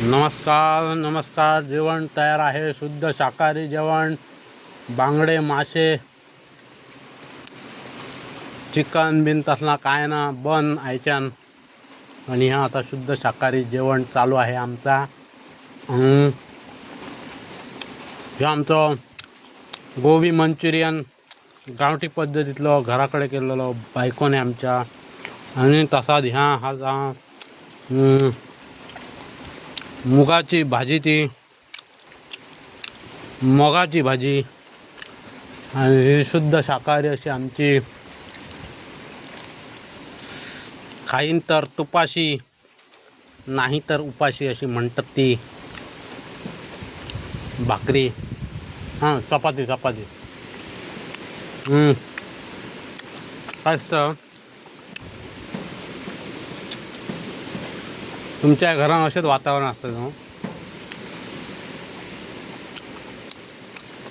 नमस्कार नमस्कार. जेवण तयार आहे. शुद्ध शाकाहारी जेवण. बांगडे, मासे, चिकन बिन तसला काय ना बन आयच्यान. आणि हा आता शुद्ध शाकाहारी जेवण चालू आहे आमचा. हे आमचं गोबी मंचुरियन गावठी पद्धतीतलं घराकडे केलेलं बायकोने आमच्या. आणि तसाच हा मुगाची भाजी, ती मुगाची भाजी. आणि ही शुद्ध शाकाहारी अशी आमची, खाईन तर तुपाशी नाही तर उपाशी अशी म्हणतात ती भाकरी. हां, चपाती चपाती. काय असतं तुमच्या घरात असेच वातावरण असतं ना.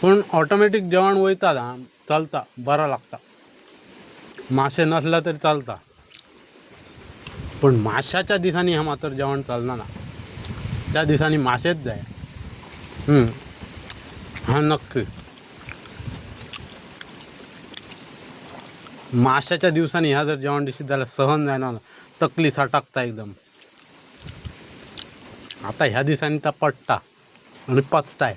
पण ऑटोमॅटिक जेवण वयता ना, चालता, बरं लागता. मासे नसला तरी चालता, पण माशाच्या दिवसांनी हा मात्र जेवण चालणार ना. त्या दिवसांनी मासेच जाय. हा नक्की. माशाच्या दिवसांनी ह्या जर जेवण डिशीत झालं सहन जायना ना, तकली सटाकता एकदम. आता ह्या दिवसांनी तर पटता आणि पचताय.